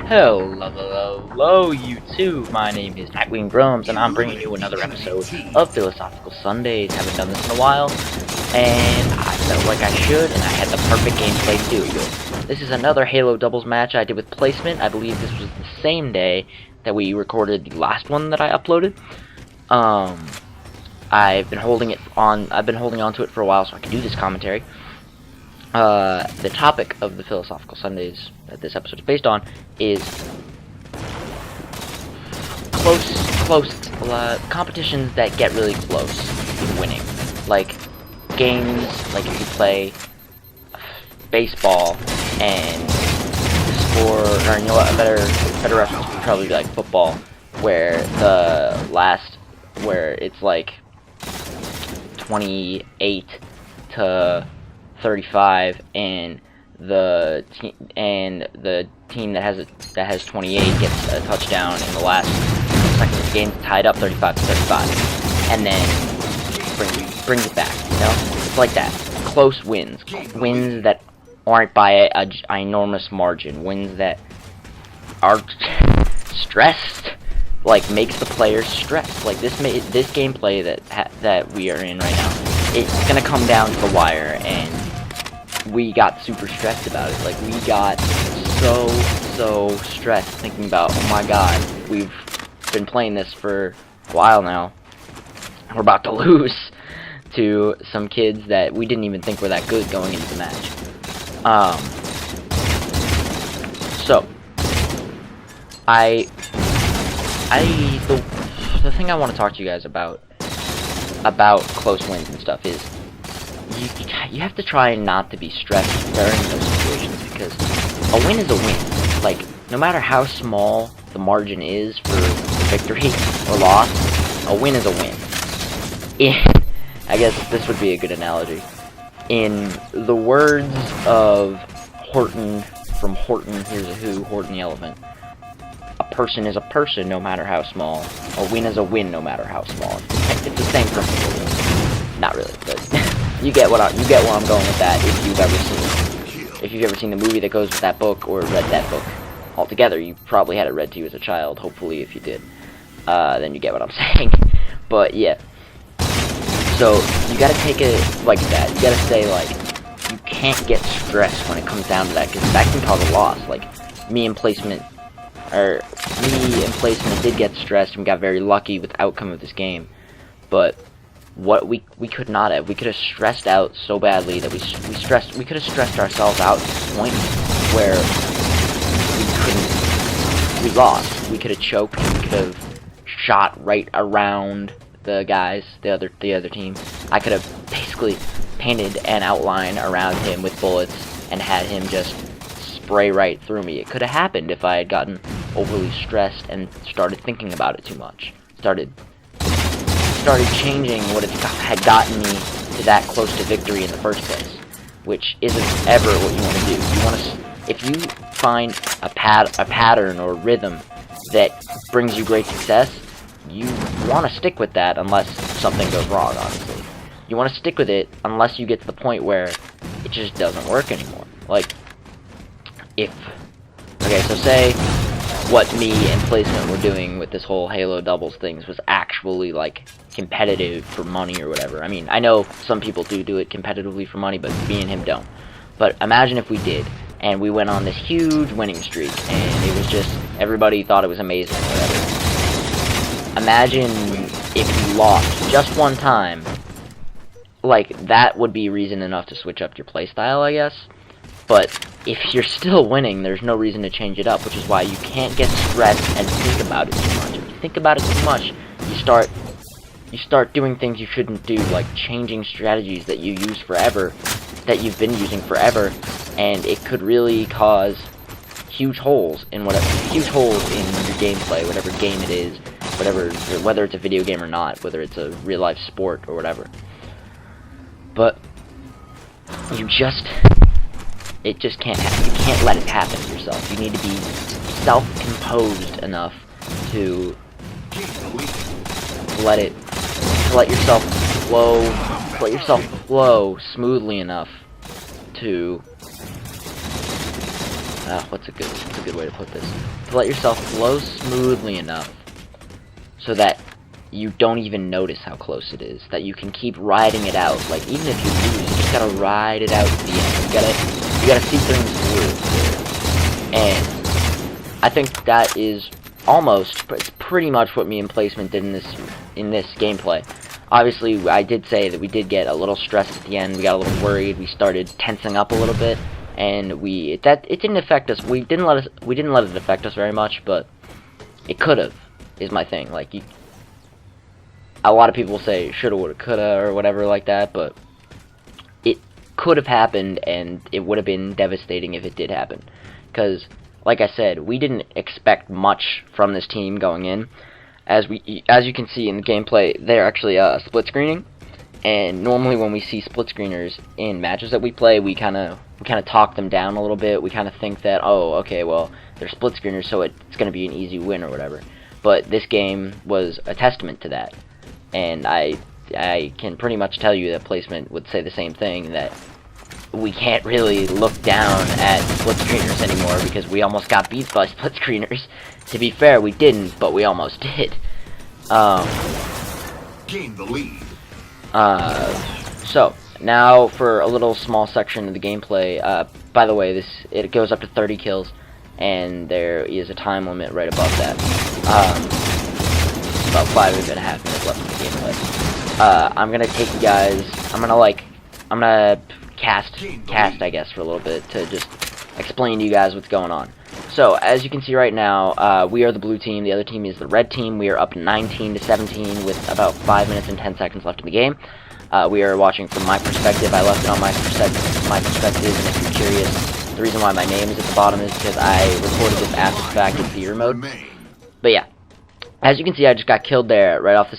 Hello, YouTube. My name is NightwingDrums, and I'm bringing you another episode of Philosophical Sundays. Haven't done this in a while, and I felt like I should, and I had the perfect gameplay to do it with. This is another Halo doubles match I did with Placement. I believe this was the same day that we recorded the last one that I uploaded. I've been holding on to it for a while so I can do this commentary. The topic of the Philosophical Sundays that this episode is based on is close competitions that get really close in winning. Like games, like if you play baseball and score, or you know what, a better reference would probably be like football, where it's like 28 to 35, and the team that has 28 gets a touchdown in the last second of the game, tied up 35 to 35, and then brings it back. You know, it's like that. Close wins that aren't by a enormous margin, wins that are stressed, like makes the players stressed. Like this gameplay that we are in right now, it's gonna come down to the wire, and we got super stressed about it. Like, we got so stressed thinking about, oh my god, we've been playing this for a while now. We're about to lose to some kids that we didn't even think were that good going into the match. So, the thing I want to talk to you guys about close wins and stuff is, you have to try not to be stressed during those situations, because a win is a win. Like, no matter how small the margin is for victory or loss, a win is a win. I guess this would be a good analogy. In the words of Horton from Horton Hears a Who, Horton the Elephant, a person is a person no matter how small. A win is a win no matter how small. It's the same principle. Not really, but you get where I'm going with that. If you've ever seen the movie that goes with that book, or read that book altogether, you probably had it read to you as a child. Hopefully, if you did, then you get what I'm saying. But yeah, so you gotta take it like that. You gotta say, like, you can't get stressed when it comes down to that, because that can cause a loss. Like me and Placement did get stressed, and we got very lucky with the outcome of this game, but what we could not have. We could have stressed out so badly that we could have stressed ourselves out to the point where we lost. We could have choked. We could have shot right around the guys, the other team. I could have basically painted an outline around him with bullets and had him just spray right through me. It could have happened if I had gotten overly stressed and started thinking about it too much. Started changing what had gotten me to that close to victory in the first place, which isn't ever what you want to do. If you find a pattern or rhythm that brings you great success, you want to stick with that unless something goes wrong, honestly. You want to stick with it unless you get to the point where it just doesn't work anymore. Like, so say what me and Placement were doing with this whole Halo doubles things was actually, like, competitive for money or whatever. I mean, I know some people do it competitively for money, but me and him don't. But imagine if we did, and we went on this huge winning streak, and it was just, everybody thought it was amazing or whatever. Imagine if you lost just one time. Like, that would be reason enough to switch up your playstyle, I guess. But if you're still winning, there's no reason to change it up, which is why you can't get stressed and think about it too much. If you think about it too much, you start doing things you shouldn't do, like changing strategies that you use forever, that you've been using forever, and it could really cause huge holes in your gameplay, whatever game it is, whether it's a video game or not, whether it's a real life sport or whatever. But it just can't happen. You can't let it happen to yourself. You need to be self-composed enough to let yourself flow smoothly enough to what's a good way to put this? To let yourself flow smoothly enough so that you don't even notice how close it is. That you can keep riding it out. Like, even if you lose, you just gotta ride it out to the end. You gotta see things through. And I think that is it's pretty much what me and Placement did in this gameplay. Obviously, I did say that we did get a little stressed at the end. We got a little worried. We started tensing up a little bit, and it didn't affect us. We didn't let it affect us very much, but it could have. Is my thing. Like, a lot of people say shoulda, woulda, coulda, or whatever like that, but it could have happened, and it would have been devastating if it did happen. Because, like I said, we didn't expect much from this team going in. As you can see in the gameplay, they're actually split screening, and normally when we see split screeners in matches that we play, we kind of talk them down a little bit. We kind of think that, oh, okay, well, they're split screeners, so it's going to be an easy win or whatever. But this game was a testament to that, and I can pretty much tell you that Placement would say the same thing, that we can't really look down at split screeners anymore because we almost got beat by split screeners. To be fair, we didn't, but we almost did. Gain the lead. So now for a little small section of the gameplay. By the way, it goes up to 30 kills, and there is a time limit right above that. About 5.5 minutes left in the gameplay. I'm gonna take you guys. I'm gonna cast, I guess, for a little bit to just explain to you guys what's going on. So, as you can see right now, we are the blue team, the other team is the red team. We are up 19-17 with about 5 minutes and 10 seconds left in the game. We are watching from my perspective. I left it on my perspective, and if you're curious, the reason why my name is at the bottom is because I recorded this after the fact in theater mode. But yeah, as you can see, I just got killed there, right off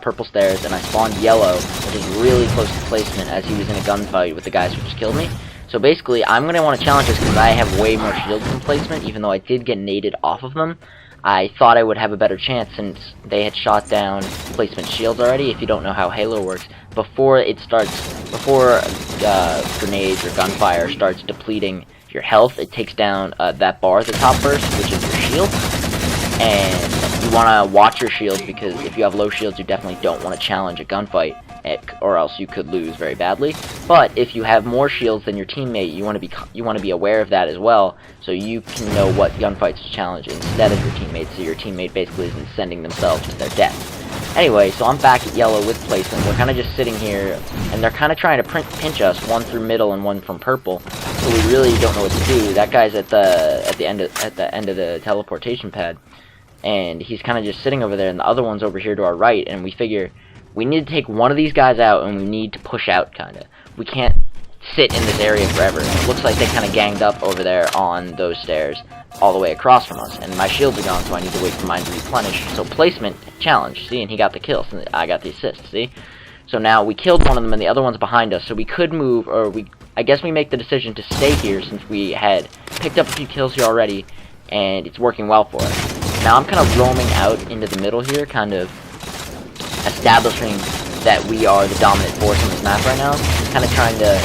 purple stairs, and I spawned yellow, which is really close to Placement, as he was in a gunfight with the guys who just killed me. So basically, I'm going to want to challenge this because I have way more shields than Placement, even though I did get naded off of them. I thought I would have a better chance since they had shot down Placement's shields already. If you don't know how Halo works, before grenades or gunfire starts depleting your health, it takes down that bar at the top first, which is your shield. And you want to watch your shields, because if you have low shields, you definitely don't want to challenge a gunfight, or else you could lose very badly. But if you have more shields than your teammate, you want to be aware of that as well, so you can know what gunfights to challenge instead of your teammate, so your teammate basically isn't sending themselves to their death. Anyway, so I'm back at yellow with Placement. We're kind of just sitting here, and they're kind of trying to pinch us, one through middle and one from purple. So we really don't know what to do. That guy's at the end of the teleportation pad, and he's kind of just sitting over there, and the other one's over here to our right, and we figure we need to take one of these guys out, and we need to push out, kind of. We can't sit in this area forever. It looks like they kind of ganged up over there on those stairs all the way across from us, and my shields are gone, so I need to wait for mine to replenish. So Placement challenge, see, and he got the kill, so I got the assist, see? So now we killed one of them, and the other one's behind us, so we could move, or I guess we make the decision to stay here since we had picked up a few kills here already, and it's working well for us. Now I'm kind of roaming out into the middle here, kind of establishing that we are the dominant force on this map right now. Kind of trying to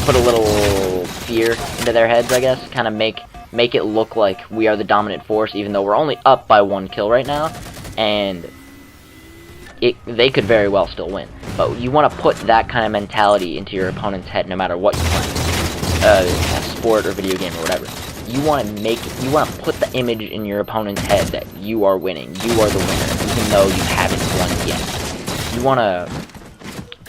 put a little fear into their heads, I guess. Kind of make it look like we are the dominant force, even though we're only up by 1 kill right now, and they could very well still win. But you want to put that kind of mentality into your opponent's head, no matter what you're playing, a sport or video game or whatever. You want to put the image in your opponent's head that you are winning, you are the winner, even though you haven't won yet.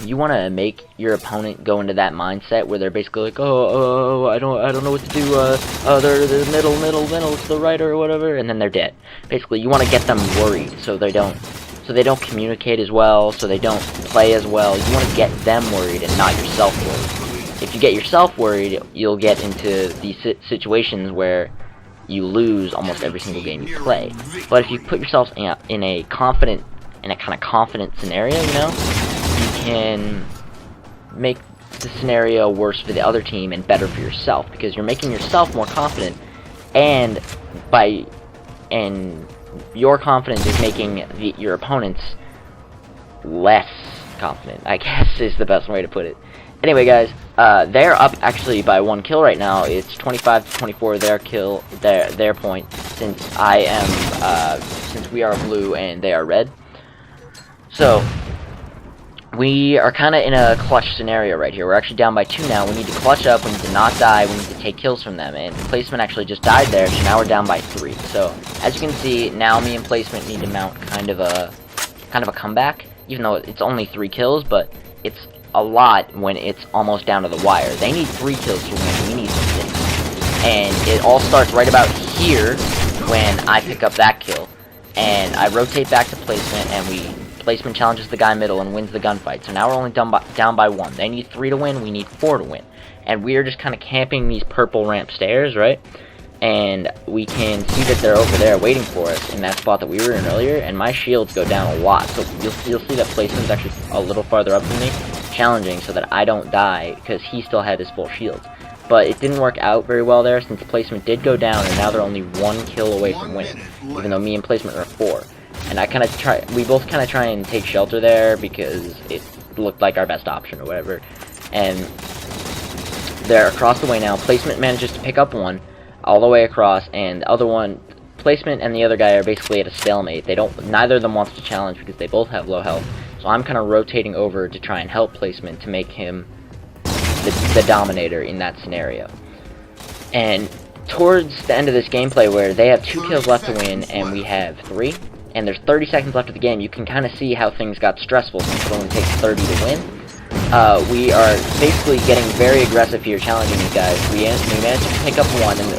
You want to make your opponent go into that mindset where they're basically like, oh, I don't know what to do. They're the middle to the right or whatever, and then they're dead. Basically, you want to get them worried so they don't communicate as well, so they don't play as well. You want to get them worried and not yourself worried. If you get yourself worried, you'll get into these situations where you lose almost every single game you play. But if you put yourself in a kind of confident scenario, you know, you can make the scenario worse for the other team and better for yourself, because you're making yourself more confident, and your confidence is making your opponents less confident, I guess is the best way to put it. Anyway, guys, They're up actually by 1 kill right now. It's 25-24 their point, since since we are blue and they are red. So we are kind of in a clutch scenario right here. We're actually down by 2 now. We need to clutch up. We need to not die. We need to take kills from them. And Placement actually just died there, so now we're down by 3. So as you can see, now me and Placement need to mount kind of a comeback. Even though it's only 3 kills, but it's a lot when it's almost down to the wire. They need 3 kills to win. We need 6. And it all starts right about here when I pick up that kill. And I rotate back to Placement, and Placement challenges the guy middle and wins the gunfight. So now we're only down by 1. They need 3 to win, we need 4 to win. And we are just kind of camping these purple ramp stairs, right? And we can see that they're over there waiting for us in that spot that we were in earlier, and my shields go down a lot. So you'll see that Placement's actually a little farther up than me, challenging so that I don't die, because he still had his full shields. But it didn't work out very well there, since Placement did go down, and now they're only 1 kill away from winning, even though me and Placement are 4. And we both kind of try and take shelter there because it looked like our best option or whatever. And they're across the way now. Placement manages to pick up one all the way across, and the other one, Placement and the other guy are basically at a stalemate. Neither of them wants to challenge because they both have low health. So I'm kind of rotating over to try and help Placement to make him the dominator in that scenario. And towards the end of this gameplay, where they have 2 kills left to win and we have 3, and there's 30 seconds left of the game, you can kind of see how things got stressful since it only takes 30 to win. We are basically getting very aggressive here, challenging these guys. We managed to pick up 1, and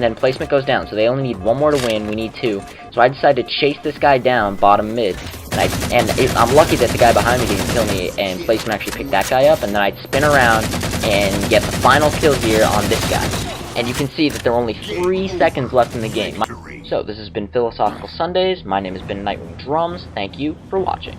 then Placement goes down, so they only need 1 more to win. We need 2. So I decided to chase this guy down, bottom mid, and I'm lucky that the guy behind me didn't kill me, and Placement actually picked that guy up, and then I'd spin around and get the final kill here on this guy. And you can see that there are only 3 seconds left in the game. So this has been Philosophical Sundays. My name has been NightwingDrums. Thank you for watching.